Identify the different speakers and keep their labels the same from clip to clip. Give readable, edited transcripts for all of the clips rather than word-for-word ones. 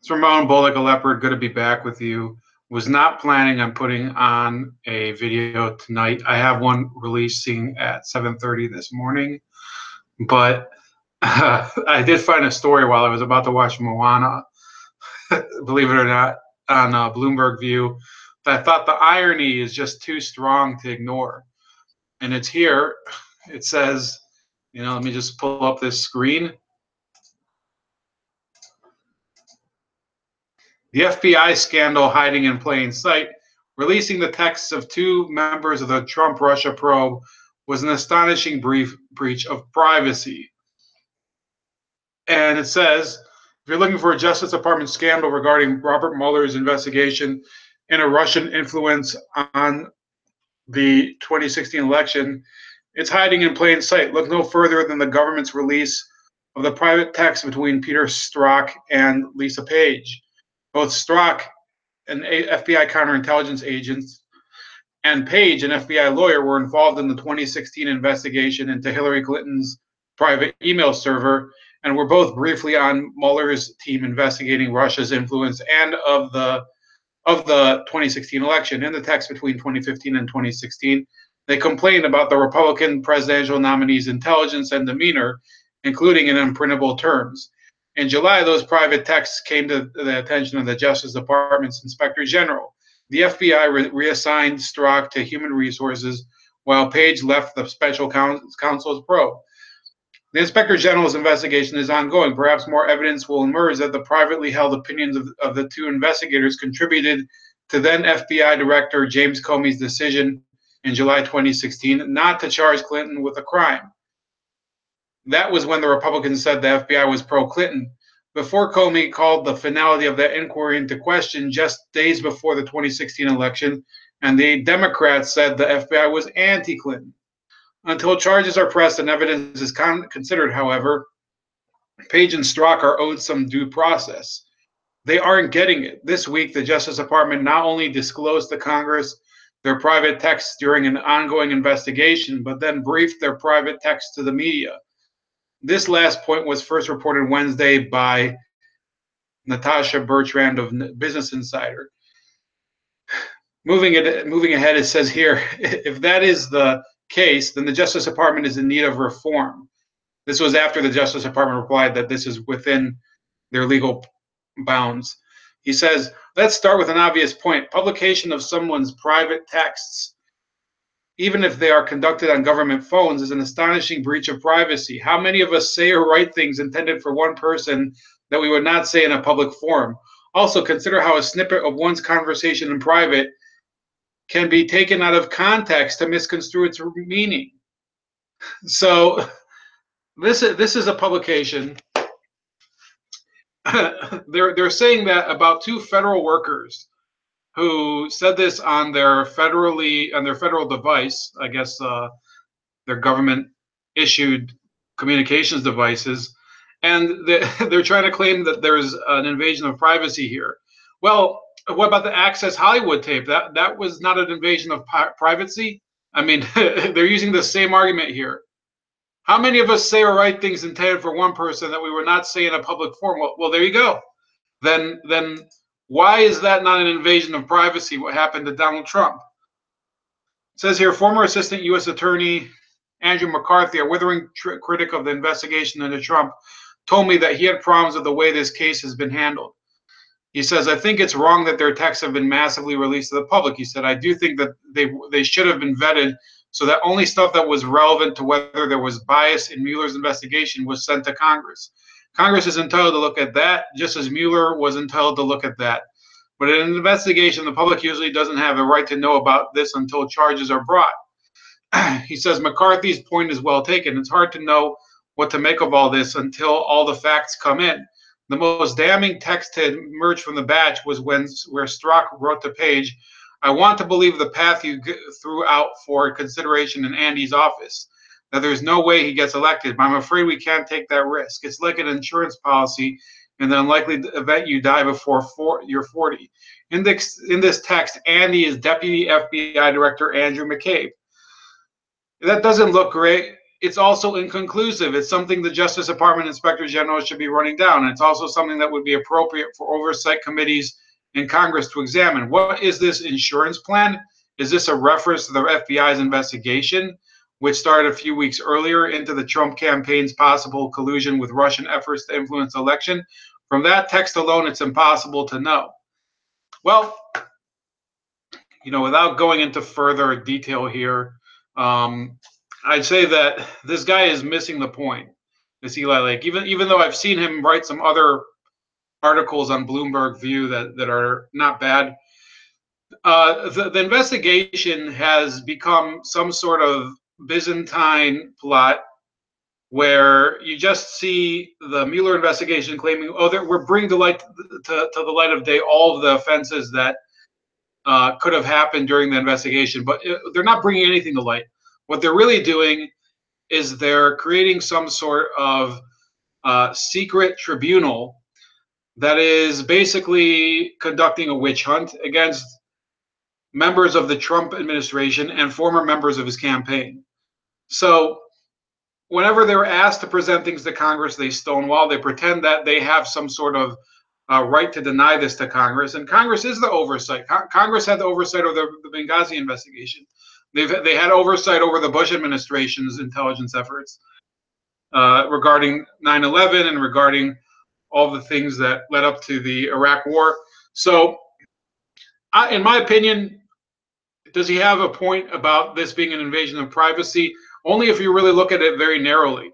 Speaker 1: It's Ramon Bullock, a leopard. Good to be back with you. Was not planning on putting on a video tonight. I have one releasing at 7:30 this morning, but I did find a story while I was about to watch Moana, believe it or not, on Bloomberg View. That I thought the irony is just too strong to ignore. And it's here. It says, let me just pull up this screen. The FBI scandal hiding in plain sight, releasing the texts of two members of the Trump-Russia probe was an astonishing breach of privacy. And it says, if you're looking for a Justice Department scandal regarding Robert Mueller's investigation into Russian influence on the 2016 election, it's hiding in plain sight. Look no further than the government's release of the private text between Peter Strzok and Lisa Page. Both Strzok, an FBI counterintelligence agent, and Page, an FBI lawyer, were involved in the 2016 investigation into Hillary Clinton's private email server, and were both briefly on Mueller's team investigating Russia's influence and of the 2016 election. In the text between 2015 and 2016, they complained about the Republican presidential nominee's intelligence and demeanor, including in unprintable terms. In July, those private texts came to the attention of the Justice Department's Inspector General. The FBI reassigned Strzok to Human Resources, while Page left the Special Counsel's probe. The Inspector General's investigation is ongoing. Perhaps more evidence will emerge that the privately held opinions of the two investigators contributed to then FBI Director James Comey's decision in July 2016 not to charge Clinton with a crime. That was when the Republicans said the FBI was pro-Clinton. Before Comey called the finality of that inquiry into question just days before the 2016 election, and the Democrats said the FBI was anti-Clinton. Until charges are pressed and evidence is considered, however, Page and Strzok are owed some due process. They aren't getting it. This week, the Justice Department not only disclosed to Congress their private texts during an ongoing investigation, but then briefed their private texts to the media. This last point was first reported Wednesday by Natasha Bertrand of Business Insider. Moving ahead, it says here, if that is the case, then the Justice Department is in need of reform. This was after the Justice Department replied that this is within their legal bounds. He says, let's start with an obvious point. Publication of someone's private texts, even if they are conducted on government phones, is an astonishing breach of privacy. How many of us say or write things intended for one person that we would not say in a public forum? Also, consider how a snippet of one's conversation in private can be taken out of context to misconstrue its meaning. So this is a publication. They're saying that about two federal workers who said this on their federal device, I guess their government issued communications devices, and they're trying to claim that there's an invasion of privacy here. Well, what about the Access Hollywood tape? That was not an invasion of privacy. I mean, they're using the same argument here. How many of us say or write things intended for one person that we would not say in a public forum? Well, there you go. Then why is that not an invasion of privacy, what happened to Donald Trump? It says here, former Assistant U.S. Attorney Andrew McCarthy, a withering critic of the investigation into Trump, told me that he had problems with the way this case has been handled. He says, I think it's wrong that their texts have been massively released to the public. He said, I do think that they should have been vetted so that only stuff that was relevant to whether there was bias in Mueller's investigation was sent to Congress. Congress is entitled to look at that, just as Mueller was entitled to look at that. But in an investigation, the public usually doesn't have a right to know about this until charges are brought. He says McCarthy's point is well taken. It's hard to know what to make of all this until all the facts come in. The most damning text to emerge from the batch was where Strzok wrote to Page, I want to believe the path you threw out for consideration in Andy's office, that there's no way he gets elected, but I'm afraid we can't take that risk. It's like an insurance policy in the unlikely event you die before you're 40. In this text, Andy is Deputy FBI Director Andrew McCabe. That doesn't look great. it's also inconclusive. It's something the Justice Department Inspector General should be running down. And it's also something that would be appropriate for oversight committees in Congress to examine. What is this insurance plan? Is this a reference to the FBI's investigation, which started a few weeks earlier into the Trump campaign's possible collusion with Russian efforts to influence the election? From that text alone, it's impossible to know. Well, without going into further detail here, I'd say that this guy is missing the point. This Eli Lake, even though I've seen him write some other articles on Bloomberg View that are not bad, the investigation has become some sort of Byzantine plot where you just see the Mueller investigation claiming, oh, we're bringing to the light of day all of the offenses that could have happened during the investigation, but they're not bringing anything to light. What they're really doing is they're creating some sort of secret tribunal that is basically conducting a witch hunt against members of the Trump administration and former members of his campaign. So whenever they're asked to present things to Congress, they stonewall. They pretend that they have some sort of right to deny this to Congress, and Congress is the oversight. Congress had the oversight of the Benghazi investigation. They had oversight over the Bush administration's intelligence efforts regarding 9/11 and regarding all the things that led up to the Iraq War. So, in my opinion, does he have a point about this being an invasion of privacy? Only if you really look at it very narrowly.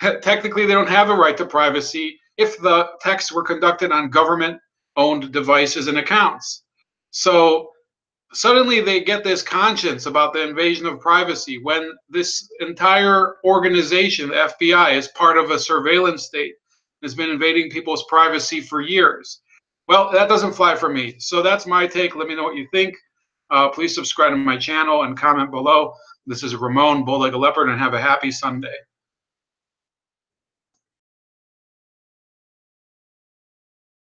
Speaker 1: Technically, they don't have a right to privacy if the texts were conducted on government-owned devices and accounts. So suddenly they get this conscience about the invasion of privacy when this entire organization, the FBI, is part of a surveillance state, has been invading people's privacy for years. Well, that doesn't fly for me. So that's my take. Let me know what you think. Please subscribe to my channel and comment below. This is Ramon, Bull Like a Leopard, and have a happy Sunday.